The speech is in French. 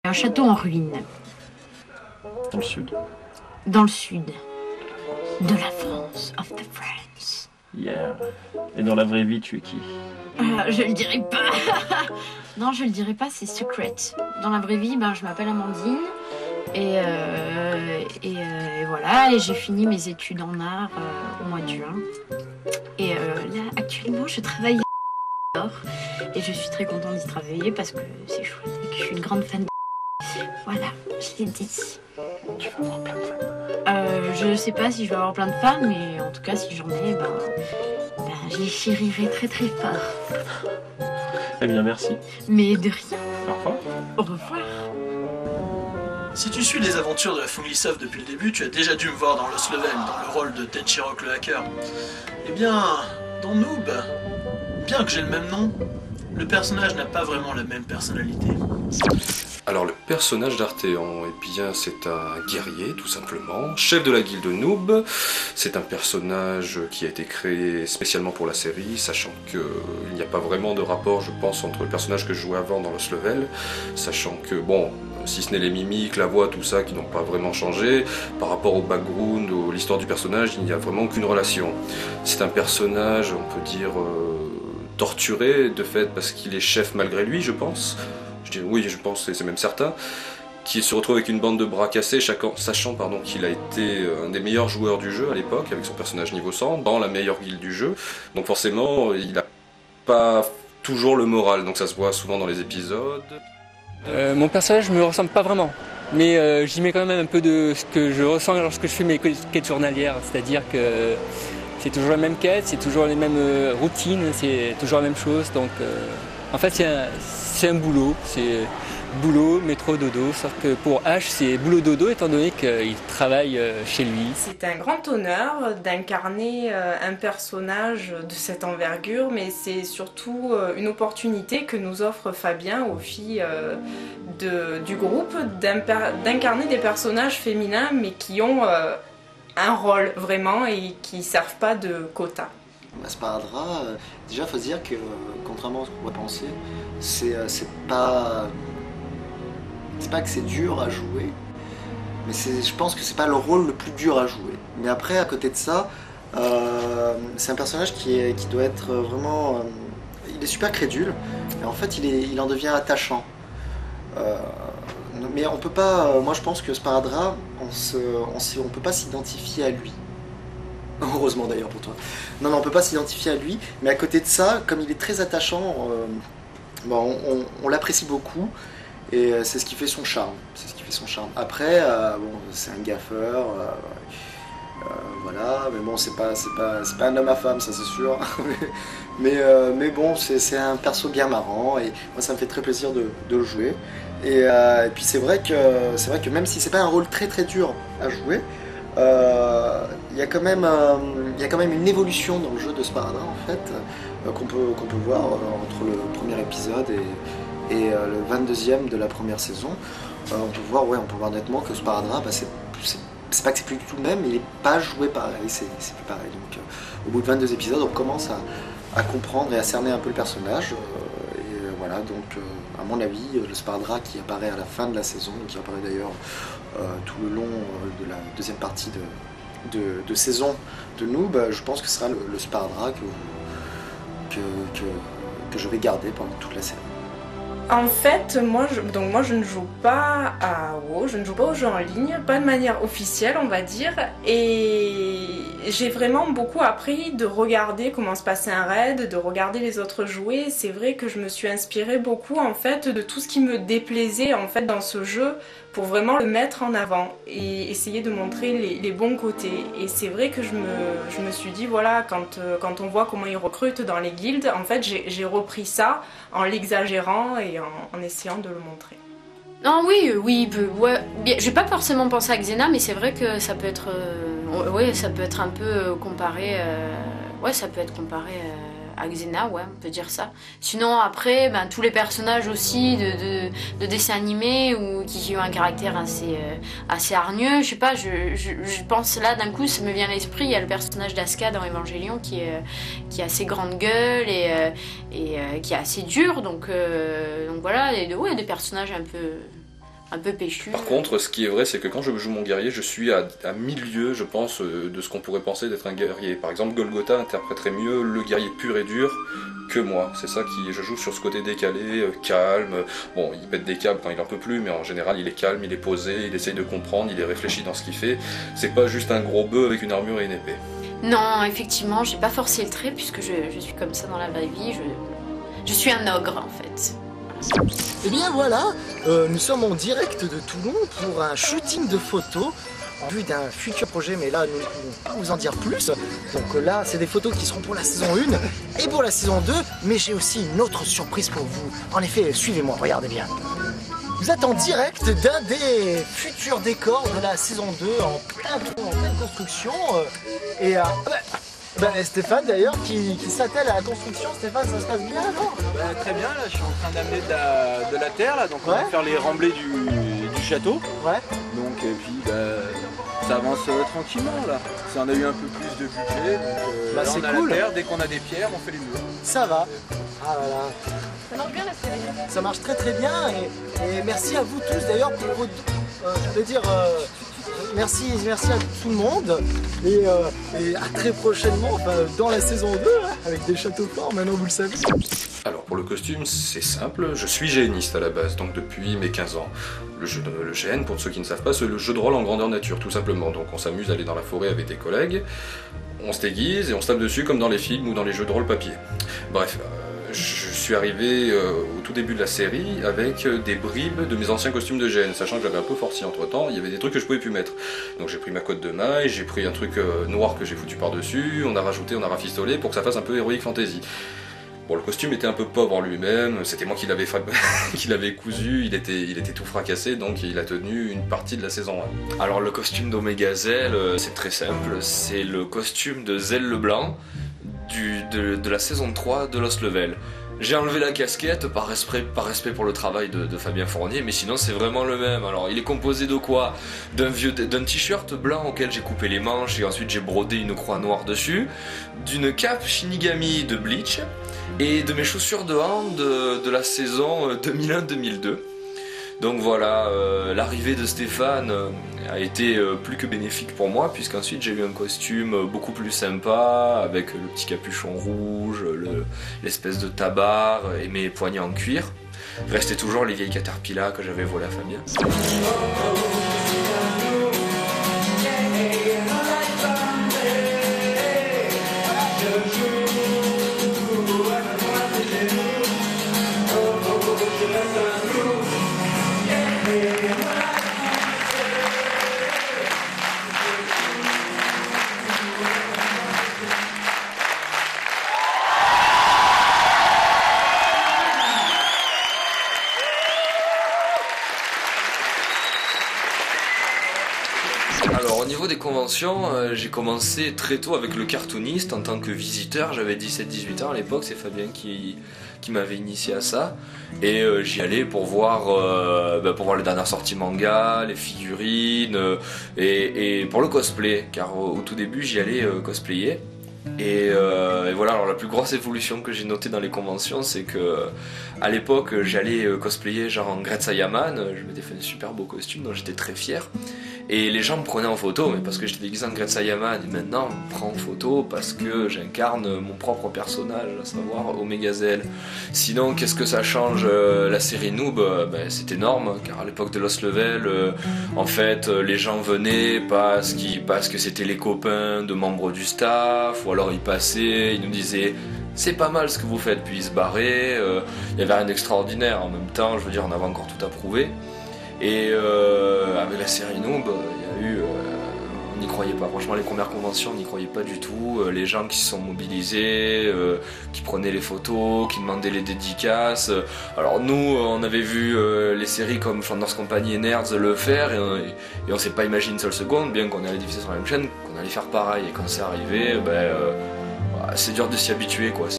Un château en ruine. Dans le sud. Dans le sud. De la France, of the France. Yeah. Et dans la vraie vie, tu es qui? Je le dirai pas. Non, je le dirai pas, c'est secret. Dans la vraie vie, je m'appelle Amandine. Et voilà, et j'ai fini mes études en art au mois de juin. Et là, actuellement, je travaille à et je suis très contente d'y travailler parce que c'est chouette et que je suis une grande fan de Voilà, je l'ai dit. Tu vas avoir plein de fans. Je sais pas si je vais avoir plein de fans, mais en tout cas, si j'en ai, je les chérirai très très fort. Eh bien, merci. Mais de rien. Au revoir. Au revoir. Si tu suis les aventures de la Fungisoft depuis le début, tu as déjà dû me voir dans Lost Level, dans le rôle de Ted Chirok le hacker. Eh bien, dans Noob, bien que j'ai le même nom, le personnage n'a pas vraiment la même personnalité. Alors le personnage d'Arthéon, eh bien c'est un guerrier tout simplement, chef de la guilde Noob. C'est un personnage qui a été créé spécialement pour la série, sachant qu'il n'y a pas vraiment de rapport je pense entre le personnage que je jouais avant dans Lost Level, sachant que bon, si ce n'est les mimiques, la voix, tout ça qui n'ont pas vraiment changé, par rapport au background, à l'histoire du personnage, il n'y a vraiment aucune relation. C'est un personnage, on peut dire, torturé de fait parce qu'il est chef malgré lui je pense. Oui, je pense, c'est même certain, qui se retrouve avec une bande de bras cassés, sachant qu'il a été un des meilleurs joueurs du jeu à l'époque, avec son personnage niveau 100, dans la meilleure guilde du jeu. Donc forcément, il n'a pas toujours le moral, donc ça se voit souvent dans les épisodes. Mon personnage me ressemble pas vraiment, mais j'y mets quand même un peu de ce que je ressens lorsque je fais mes quêtes journalières, c'est-à-dire que c'est toujours la même quête, c'est toujours les mêmes routines, c'est toujours la même chose, donc en fait c'est un boulot, c'est boulot, métro, dodo, sauf que pour H c'est boulot dodo étant donné qu'il travaille chez lui. C'est un grand honneur d'incarner un personnage de cette envergure, mais c'est surtout une opportunité que nous offre Fabien aux filles du groupe d'incarner des personnages féminins mais qui ont un rôle vraiment et qui ne servent pas de quota. Sparadrap, déjà faut se dire que contrairement à ce qu'on pourrait penser, c'est pas que c'est dur à jouer, mais je pense que c'est pas le rôle le plus dur à jouer. Mais après à côté de ça, c'est un personnage qui doit être vraiment, il est super crédule et en fait il en devient attachant. Mais on peut pas, moi je pense que Sparadrap, on peut pas s'identifier à lui. Heureusement d'ailleurs pour toi. Non, on peut pas s'identifier à lui, mais à côté de ça, comme il est très attachant, on l'apprécie beaucoup, et c'est ce qui fait son charme. Après, c'est un gaffeur, voilà, mais bon, c'est pas un homme à femme, ça c'est sûr. mais bon, c'est un perso bien marrant, et moi ça me fait très plaisir de le jouer. Et puis c'est vrai que même si c'est pas un rôle très très dur à jouer, il y a quand même une évolution dans le jeu de Sparadrap en fait, qu'on peut voir entre le premier épisode et le 22e de la première saison. On peut voir nettement que Sparadrap, c'est pas que c'est plus du tout le même, mais il n'est pas joué pareil, c'est plus pareil. Donc au bout de 22 épisodes, on commence à comprendre et à cerner un peu le personnage. Voilà, donc à mon avis, le Sparadrap qui apparaît à la fin de la saison, qui apparaît d'ailleurs tout le long de la deuxième partie de saison de Noob, je pense que ce sera le Sparadrap que je vais garder pendant toute la série. En fait, moi je ne joue pas à WoW, je ne joue pas aux jeux en ligne, pas de manière officielle on va dire, et j'ai vraiment beaucoup appris de regarder comment se passait un raid, de regarder les autres jouer. C'est vrai que je me suis inspirée beaucoup en fait de tout ce qui me déplaisait en fait dans ce jeu pour vraiment le mettre en avant et essayer de montrer les bons côtés. Et c'est vrai que je me suis dit voilà, quand on voit comment ils recrutent dans les guildes, en fait j'ai repris ça en l'exagérant et en essayant de le montrer. Non, oui, ouais. J'ai pas forcément pensé à Xena, mais c'est vrai que ça peut être, ça peut être un peu comparé, ça peut être comparé à Xena, ouais, on peut dire ça. Sinon après, tous les personnages aussi de dessins animés ou qui ont un caractère assez hargneux, je sais pas, je pense là d'un coup, ça me vient à l'esprit, il y a le personnage d'Aska dans Evangelion qui a assez grande gueule et qui est assez dur, donc voilà, des personnages un un peu péchu. Par contre, ce qui est vrai, c'est que quand je joue mon guerrier, je suis à 1000 lieues, je pense, de ce qu'on pourrait penser d'être un guerrier. Par exemple, Golgotha interpréterait mieux le guerrier pur et dur que moi. C'est ça qui, je joue sur ce côté décalé, calme. Bon, il pète des câbles quand il en peut plus, mais en général, il est calme, il est posé, il essaye de comprendre, il est réfléchi dans ce qu'il fait. C'est pas juste un gros bœuf avec une armure et une épée. Non, effectivement, j'ai pas forcé le trait puisque je suis comme ça dans la vraie vie. Je suis un ogre en fait. Et bien voilà, nous sommes en direct de Toulon pour un shooting de photos en vue d'un futur projet, mais là nous ne pouvons pas vous en dire plus. Donc là, c'est des photos qui seront pour la saison 1 et pour la saison 2, mais j'ai aussi une autre surprise pour vous. En effet, suivez-moi, regardez bien. Vous êtes en direct d'un des futurs décors de la saison 2 en pleine construction. Stéphane d'ailleurs qui s'attelle à la construction. Stéphane, ça se passe bien alors? Très bien, là je suis en train d'amener de la terre là, donc on va faire les remblais du château. Ouais. Donc et puis ça avance tranquillement là. On a eu un peu plus de budget, donc là, c'est on a cool. la terre, dès qu'on a des pierres, on fait les murs. Ça va. Ah là là. Ça marche bien la série. Ça marche très très bien et merci à vous tous d'ailleurs pour vos... je veux dire... Merci à tout le monde et à très prochainement dans la saison 2 avec des châteaux forts, maintenant vous le savez. Alors pour le costume, c'est simple, je suis géniste à la base, donc depuis mes 15 ans. Le GN, pour ceux qui ne savent pas, c'est le jeu de rôle en grandeur nature, tout simplement. Donc on s'amuse à aller dans la forêt avec des collègues, on se déguise et on se tape dessus comme dans les films ou dans les jeux de rôle papier. Bref, je suis arrivé au tout début de la série avec des bribes de mes anciens costumes de GN, sachant que j'avais un peu forci entre temps, il y avait des trucs que je pouvais plus mettre. Donc j'ai pris ma cotte de maille, j'ai pris un truc noir que j'ai foutu par-dessus, on a rajouté, on a rafistolé pour que ça fasse un peu Heroic Fantasy. Bon, le costume était un peu pauvre en lui-même, c'était moi qui l'avais cousu, il était tout fracassé, donc il a tenu une partie de la saison 1. Alors le costume d'Omega Zell, c'est très simple, c'est le costume de Zell Leblanc de la saison 3 de Lost Level. J'ai enlevé la casquette par respect pour le travail de Fabien Fournier, mais sinon c'est vraiment le même. Alors il est composé de quoi? D'un t-shirt blanc auquel j'ai coupé les manches et ensuite j'ai brodé une croix noire dessus, d'une cape Shinigami de Bleach et de mes chaussures de hand de la saison 2001-2002. Donc voilà, l'arrivée de Stéphane a été plus que bénéfique pour moi, puisqu'ensuite j'ai eu un costume beaucoup plus sympa, avec le petit capuchon rouge, l'espèce de tabard et mes poignets en cuir. Restait toujours les vieilles caterpillars que j'avais volées à Fabien. Alors au niveau des conventions, j'ai commencé très tôt avec le cartooniste en tant que visiteur, j'avais 17-18 ans à l'époque, c'est Fabien qui m'avait initié à ça, et j'y allais pour voir les dernières sorties manga, les figurines, et pour le cosplay, car au tout début j'y allais cosplayer. Et voilà, alors la plus grosse évolution que j'ai notée dans les conventions, c'est que à l'époque j'allais cosplayer genre en Gretza Yaman, je m'étais fait un super beau costume dont j'étais très fier. Et les gens me prenaient en photo, mais parce que j'étais déguisé en Gretza Yaman, et maintenant on me prend en photo parce que j'incarne mon propre personnage, à savoir Omega Zell. Sinon, qu'est-ce que ça change la série Noob? C'est énorme, car à l'époque de Lost Level, en fait, les gens venaient parce que c'était les copains de membres du staff, ou alors ils passaient, ils nous disaient c'est pas mal ce que vous faites, puis ils se barraient. Il y avait rien d'extraordinaire en même temps, je veux dire, on avait encore tout à prouver. Et avec la série Noob, il y a eu... on n'y croyait pas, franchement les premières conventions on n'y croyait pas du tout, les gens qui se sont mobilisés, qui prenaient les photos, qui demandaient les dédicaces. Alors nous on avait vu les séries comme Flanders Company et Nerds le faire et on s'est pas imaginé une seule seconde, bien qu'on allait diffuser sur la même chaîne, qu'on allait faire pareil, et quand c'est arrivé, c'est dur de s'y habituer quoi.